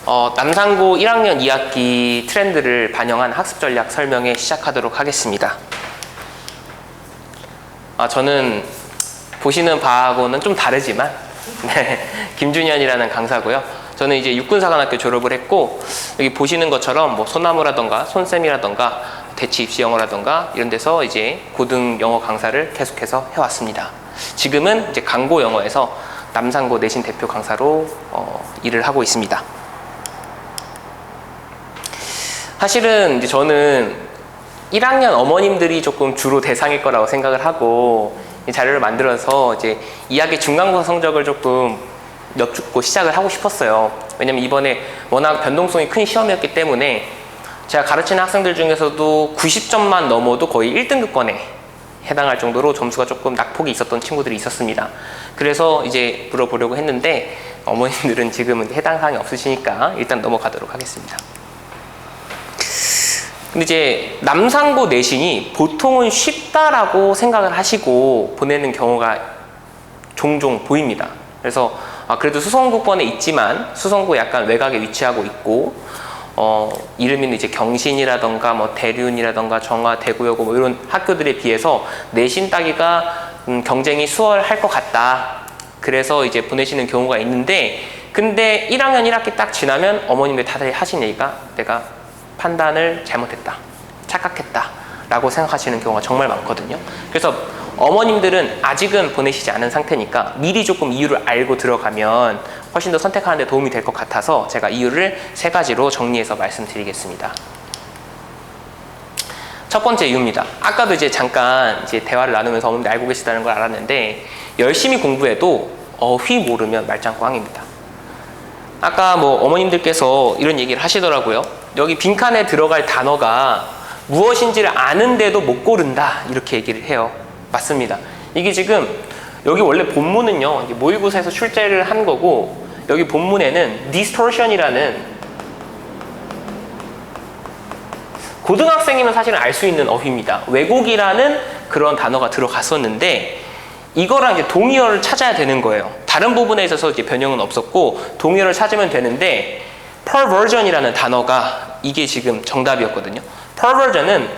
남상고 1학년 2학기 트렌드를 반영한 학습 전략 설명회 시작하도록 하겠습니다. 저는 보시는 바하고는 좀 다르지만 네, 김준현이라는 강사고요. 저는 이제 육군사관학교 졸업을 했고, 여기 보시는 것처럼 뭐 소나무라던가 손쌤이라던가 대치 입시 영어라던가 이런 데서 이제 고등 영어 강사를 계속해서 해왔습니다. 지금은 이제 강고 영어에서 남상고 내신 대표 강사로 일을 하고 있습니다. 사실은 이제 저는 1학년 어머님들이 조금 주로 대상일 거라고 생각을 하고 이 자료를 만들어서 이제 2학기 중간고사 성적을 조금 여쭙고 시작을 하고 싶었어요. 왜냐면 이번에 워낙 변동성이 큰 시험이었기 때문에 제가 가르치는 학생들 중에서도 90점만 넘어도 거의 1등급권에 해당할 정도로 점수가 조금 낙폭이 있었던 친구들이 있었습니다. 그래서 이제 물어보려고 했는데 어머님들은 지금은 해당 사항이 없으시니까 일단 넘어가도록 하겠습니다. 근데 이제 남상고 내신이 보통은 쉽다라고 생각을 하시고 보내는 경우가 종종 보입니다. 그래서 그래도 수성구권에 있지만 수성구 약간 외곽에 위치하고 있고 이름이 이제 경신이라던가 뭐 대륜이라던가 정화, 대구여고 뭐 이런 학교들에 비해서 내신 따기가 경쟁이 수월할 것 같다. 그래서 이제 보내시는 경우가 있는데, 근데 1학년 1학기 딱 지나면 어머님들 다들 하신 얘기가 내가 판단을 잘못했다, 착각했다 라고 생각하시는 경우가 정말 많거든요. 그래서 어머님들은 아직은 보내시지 않은 상태니까 미리 조금 이유를 알고 들어가면 훨씬 더 선택하는 데 도움이 될 것 같아서 제가 이유를 3가지로 정리해서 말씀드리겠습니다. 첫 번째 이유입니다. 아까도 이제 잠깐 이제 대화를 나누면서 어머님들 알고 계시다는 걸 알았는데, 열심히 공부해도 어휘 모르면 말짱 꽝입니다. 아까 뭐 어머님들께서 이런 얘기를 하시더라고요. 여기 빈칸에 들어갈 단어가 무엇인지를 아는데도 못 고른다, 이렇게 얘기를 해요. 맞습니다. 이게 지금 여기 원래 본문은요, 모의고사에서 출제를 한 거고, 여기 본문에는 distortion이라는 고등학생이면 사실은 알 수 있는 어휘입니다. 왜곡이라는 그런 단어가 들어갔었는데, 이거랑 이제 동의어를 찾아야 되는 거예요. 다른 부분에 있어서 이제 변형은 없었고 동의어를 찾으면 되는데, perversion이라는 단어가 이게 지금 정답이었거든요. perversion은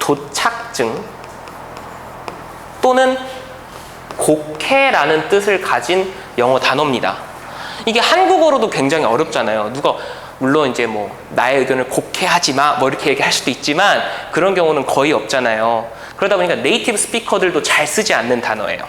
도착증 또는 곡해라는 뜻을 가진 영어 단어입니다. 이게 한국어로도 굉장히 어렵잖아요. 물론 이제 뭐 나의 의견을 곡해하지 마 뭐 이렇게 얘기할 수도 있지만 그런 경우는 거의 없잖아요. 그러다 보니까 네이티브 스피커들도 잘 쓰지 않는 단어예요.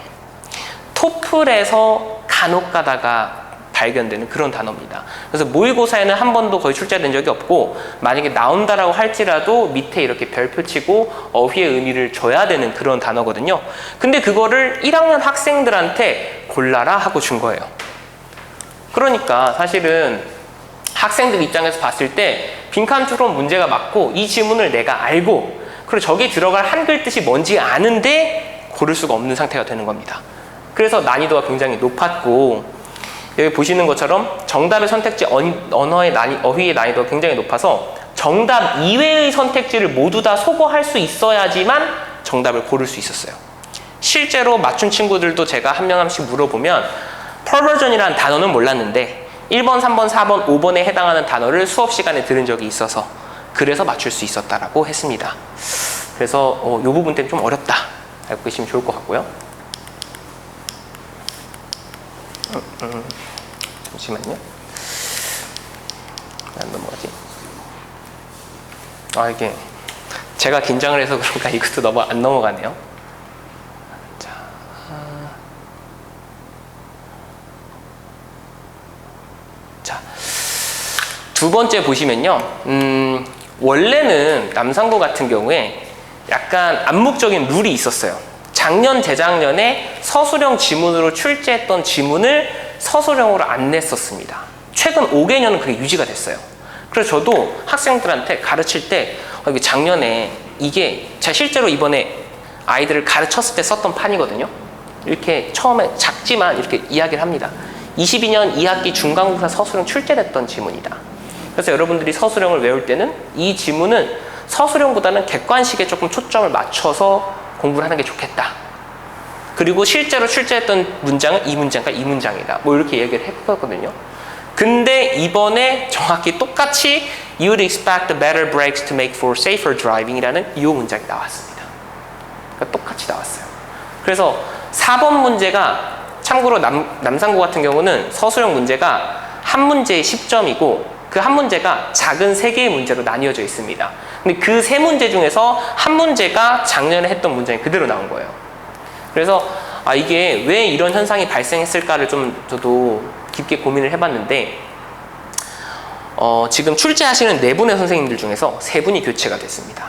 토플에서 간혹 가다가 발견되는 그런 단어입니다. 그래서 모의고사에는 한 번도 거의 출제된 적이 없고, 만약에 나온다라고 할지라도 밑에 이렇게 별표 치고 어휘의 의미를 줘야 되는 그런 단어거든요. 근데 그거를 1학년 학생들한테 골라라 하고 준 거예요. 그러니까 사실은 학생들 입장에서 봤을 때 빈칸처럼 문제가 맞고 이 지문을 내가 알고 그리고 저기 들어갈 한글 뜻이 뭔지 아는데 고를 수가 없는 상태가 되는 겁니다. 그래서 난이도가 굉장히 높았고, 여기 보시는 것처럼 정답의 선택지 어휘의 난이도가 굉장히 높아서 정답 이외의 선택지를 모두 다 소거할 수 있어야지만 정답을 고를 수 있었어요. 실제로 맞춘 친구들도 제가 한 명 한 명씩 물어보면 perversion이라는 단어는 몰랐는데 1번, 3번, 4번, 5번에 해당하는 단어를 수업 시간에 들은 적이 있어서 그래서 맞출 수 있었다라고 했습니다. 그래서 이 부분 때문에 좀 어렵다 알고 계시면 좋을 것 같고요. 잠시만요. 안 넘어가지? 이게 제가 긴장을 해서 그런가 이것도 안 넘어가네요. 자, 두 번째 보시면요. 원래는 남상고 같은 경우에 약간 암묵적인 룰이 있었어요. 작년, 재작년에 서술형 지문으로 출제했던 지문을 서술형으로 안 냈었습니다. 최근 5개년은 그게 유지가 됐어요. 그래서 저도 학생들한테 가르칠 때 작년에 이게 제가 실제로 이번에 아이들을 가르쳤을 때 썼던 판이거든요. 이렇게 처음에 작지만 이렇게 이야기를 합니다. 22년 2학기 중간고사 서술형 출제됐던 지문이다. 그래서 여러분들이 서술형을 외울 때는 이 지문은 서술형보다는 객관식에 조금 초점을 맞춰서 공부를 하는 게 좋겠다. 그리고 실제로 출제했던 문장은 이 문장과 이 문장이다. 뭐 이렇게 얘기를 했거든요. 근데 이번에 정확히 똑같이 You would expect better brakes to make for safer driving이라는 이 문장이 나왔습니다. 그러니까 똑같이 나왔어요. 그래서 4번 문제가 참고로 남상고 같은 경우는 서술형 문제가 한 문제에 10점이고 그 한 문제가 작은 3개의 문제로 나뉘어져 있습니다. 근데 그 3문제 중에서 한 문제가 작년에 했던 문장이 그대로 나온 거예요. 그래서 이게 왜 이런 현상이 발생했을까를 좀 저도 깊게 고민을 해봤는데 지금 출제하시는 4분의 선생님들 중에서 3분이 교체가 됐습니다.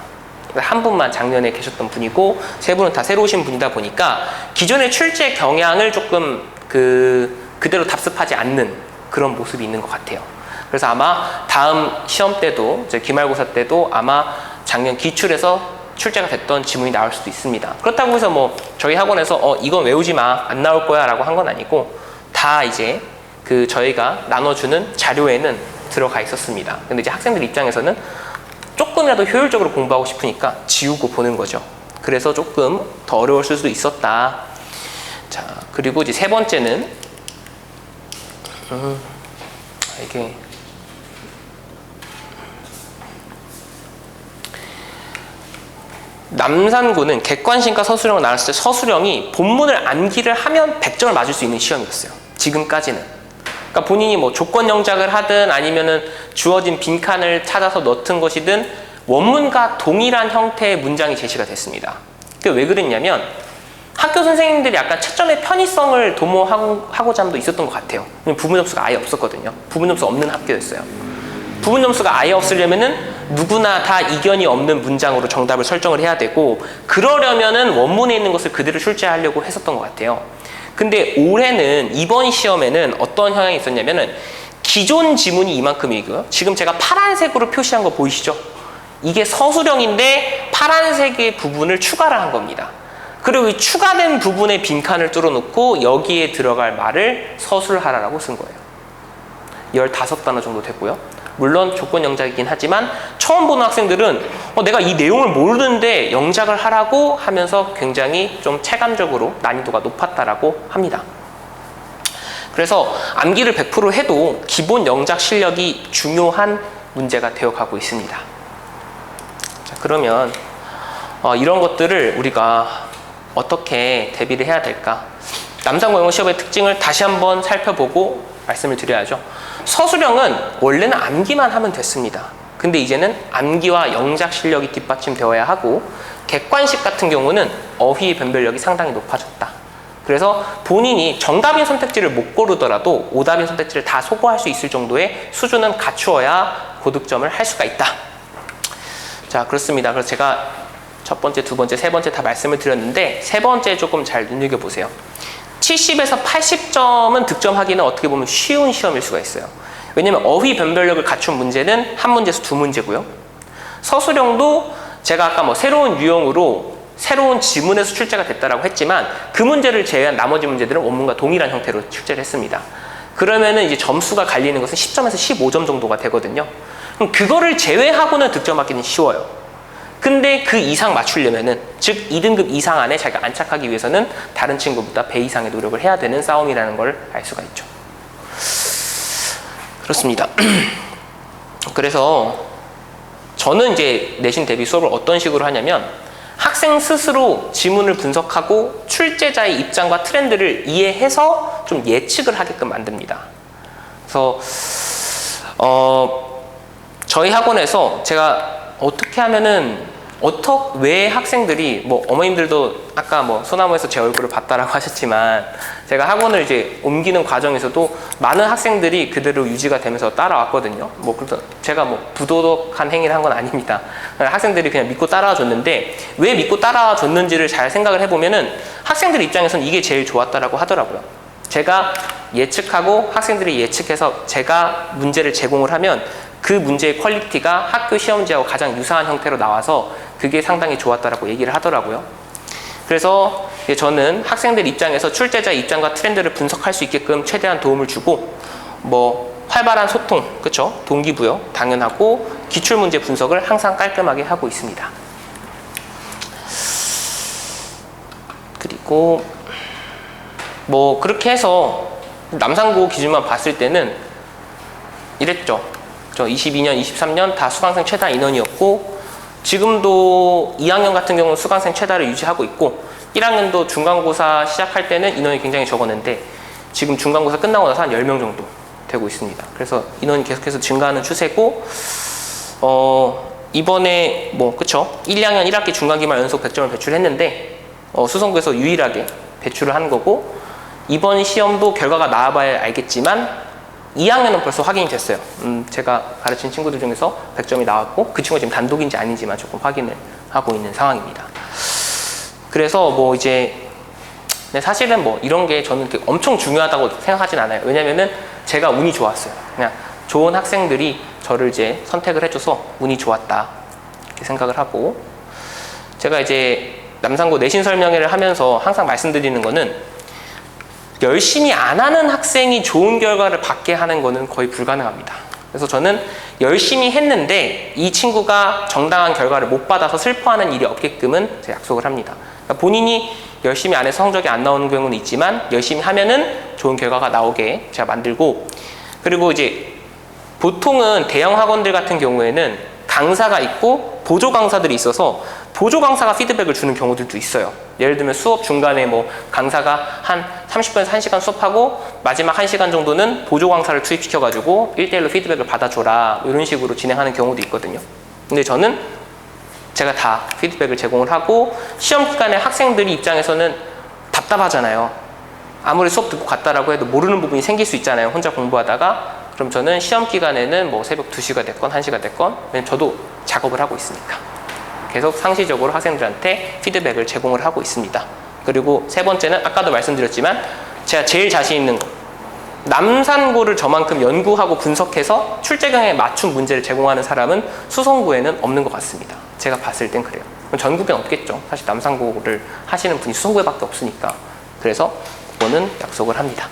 한 분만 작년에 계셨던 분이고 3분은 다 새로 오신 분이다 보니까 기존의 출제 경향을 조금 그대로 답습하지 않는 그런 모습이 있는 것 같아요. 그래서 아마 다음 시험 때도 기말고사 때도 아마 작년 기출에서 출제가 됐던 지문이 나올 수도 있습니다. 그렇다고 해서 뭐 저희 학원에서 이건 외우지 마, 안 나올 거야 라고 한 건 아니고 다 이제 저희가 나눠주는 자료에는 들어가 있었습니다. 근데 이제 학생들 입장에서는 조금이라도 효율적으로 공부하고 싶으니까 지우고 보는 거죠. 그래서 조금 더 어려울 수도 있었다. 자, 그리고 이제 3번째는 이게 남산고는 객관식과 서술형을 나눴을 때 서술형이 본문을 암기를 하면 100점을 맞을 수 있는 시험이었어요. 지금까지는. 그러니까 본인이 뭐 조건 영작을 하든 아니면은 주어진 빈칸을 찾아서 넣든 것이든 원문과 동일한 형태의 문장이 제시가 됐습니다. 그게 왜 그랬냐면 학교 선생님들이 약간 채점의 편의성을 도모하고자 함도 있었던 것 같아요. 부분 점수가 아예 없었거든요. 부분 점수 없는 학교였어요. 부분 점수가 아예 없으려면은 누구나 다 이견이 없는 문장으로 정답을 설정을 해야 되고 그러려면은 원문에 있는 것을 그대로 출제하려고 했었던 것 같아요. 근데 올해는 이번 시험에는 어떤 현상이 있었냐면은 기존 지문이 이만큼이고요. 지금 제가 파란색으로 표시한 거 보이시죠? 이게 서술형인데 파란색의 부분을 추가를 한 겁니다. 그리고 이 추가된 부분에 빈칸을 뚫어놓고 여기에 들어갈 말을 서술하라라고 쓴 거예요. 15단어 정도 됐고요. 물론 조건 영작이긴 하지만 처음 보는 학생들은 내가 이 내용을 모르는데 영작을 하라고 하면서 굉장히 좀 체감적으로 난이도가 높았다라고 합니다. 그래서 암기를 100% 해도 기본 영작 실력이 중요한 문제가 되어가고 있습니다. 자, 그러면 이런 것들을 우리가 어떻게 대비를 해야 될까? 남산고 영어 시험의 특징을 다시 한번 살펴보고 말씀을 드려야죠. 서술형은 원래는 암기만 하면 됐습니다. 근데 이제는 암기와 영작 실력이 뒷받침되어야 하고 객관식 같은 경우는 어휘의 변별력이 상당히 높아졌다. 그래서 본인이 정답인 선택지를 못 고르더라도 오답인 선택지를 다 소거할 수 있을 정도의 수준은 갖추어야 고득점을 할 수가 있다. 자, 그렇습니다. 그래서 제가 첫 번째, 두 번째, 세 번째 다 말씀을 드렸는데 세 번째 조금 잘 눈여겨보세요. 70에서 80점은 득점하기는 어떻게 보면 쉬운 시험일 수가 있어요. 왜냐면 어휘 변별력을 갖춘 문제는 한 문제에서 2문제고요. 서술형도 제가 아까 뭐 새로운 유형으로 새로운 지문에서 출제가 됐다라고 했지만 그 문제를 제외한 나머지 문제들은 원문과 동일한 형태로 출제를 했습니다. 그러면은 이제 점수가 갈리는 것은 10점에서 15점 정도가 되거든요. 그럼 그거를 제외하고는 득점하기는 쉬워요. 근데 그 이상 맞추려면은, 즉 2등급 이상 안에 자기가 안착하기 위해서는 다른 친구보다 배 이상의 노력을 해야 되는 싸움이라는 걸 알 수가 있죠. 그렇습니다. 그래서 저는 이제 내신 대비 수업을 어떤 식으로 하냐면 학생 스스로 지문을 분석하고 출제자의 입장과 트렌드를 이해해서 좀 예측을 하게끔 만듭니다. 그래서 저희 학원에서 제가 어떻게 하면은 왜 학생들이 뭐 어머님들도 아까 뭐 소나무에서 제 얼굴을 봤다라고 하셨지만 제가 학원을 이제 옮기는 과정에서도 많은 학생들이 그대로 유지가 되면서 따라왔거든요. 뭐 그래서 제가 뭐 부도덕한 행위를 한 건 아닙니다. 학생들이 그냥 믿고 따라와 줬는데 왜 믿고 따라와 줬는지를 잘 생각을 해보면은 학생들 입장에서는 이게 제일 좋았다라고 하더라고요. 제가 예측하고 학생들이 예측해서 제가 문제를 제공을 하면 그 문제의 퀄리티가 학교 시험지하고 가장 유사한 형태로 나와서 그게 상당히 좋았다라고 얘기를 하더라고요. 그래서 저는 학생들 입장에서 출제자의 입장과 트렌드를 분석할 수 있게끔 최대한 도움을 주고 뭐 활발한 소통, 그쵸? 동기부여 당연하고 기출문제 분석을 항상 깔끔하게 하고 있습니다. 그리고 뭐 그렇게 해서 남산고 기준만 봤을 때는 이랬죠. 저 22년, 23년 다 수강생 최다 인원이었고, 지금도 2학년 같은 경우는 수강생 최다를 유지하고 있고, 1학년도 중간고사 시작할 때는 인원이 굉장히 적었는데 지금 중간고사 끝나고 나서 한 10명 정도 되고 있습니다. 그래서 인원이 계속해서 증가하는 추세고, 이번에 뭐 그쵸, 1, 2학년 1학기 중간기말 연속 100점을 배출했는데 수성구에서 유일하게 배출을 한 거고, 이번 시험도 결과가 나와봐야 알겠지만 2학년은 벌써 확인이 됐어요. 제가 가르친 친구들 중에서 100점이 나왔고, 그 친구가 지금 단독인지 아닌지만 조금 확인을 하고 있는 상황입니다. 그래서 뭐 이제 사실은 뭐 이런 게 저는 엄청 중요하다고 생각하진 않아요. 왜냐면은 제가 운이 좋았어요. 그냥 좋은 학생들이 저를 이제 선택을 해줘서 운이 좋았다 이렇게 생각을 하고, 제가 이제 남산고 내신 설명회를 하면서 항상 말씀드리는 거는 열심히 안 하는 학생이 좋은 결과를 받게 하는 거는 거의 불가능합니다. 그래서 저는 열심히 했는데 이 친구가 정당한 결과를 못 받아서 슬퍼하는 일이 없게끔은 제가 약속을 합니다. 그러니까 본인이 열심히 안 해서 성적이 안 나오는 경우는 있지만 열심히 하면은 좋은 결과가 나오게 제가 만들고, 그리고 이제 보통은 대형 학원들 같은 경우에는 강사가 있고 보조 강사들이 있어서 보조 강사가 피드백을 주는 경우들도 있어요. 예를 들면 수업 중간에 뭐 강사가 한 30분에서 1시간 수업하고 마지막 1시간 정도는 보조 강사를 투입시켜가지고 1대1로 피드백을 받아줘라, 이런 식으로 진행하는 경우도 있거든요. 근데 저는 제가 다 피드백을 제공을 하고, 시험 기간에 학생들이 입장에서는 답답하잖아요. 아무리 수업 듣고 갔다라고 해도 모르는 부분이 생길 수 있잖아요, 혼자 공부하다가. 그럼 저는 시험 기간에는 뭐 새벽 2시가 됐건 1시가 됐건, 왜냐면 저도 작업을 하고 있으니까 계속 상시적으로 학생들한테 피드백을 제공을 하고 있습니다. 그리고 세 번째는 아까도 말씀드렸지만 제가 제일 자신 있는 거, 남산고를 저만큼 연구하고 분석해서 출제경에 맞춘 문제를 제공하는 사람은 수성구에는 없는 것 같습니다. 제가 봤을 땐 그래요. 전국엔 없겠죠. 사실 남산고를 하시는 분이 수성구에밖에 없으니까. 그래서 그거는 약속을 합니다.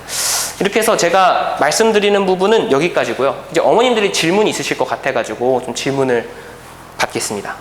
이렇게 해서 제가 말씀드리는 부분은 여기까지고요. 이제 어머님들이 질문이 있으실 것 같아가지고 좀 질문을 받겠습니다.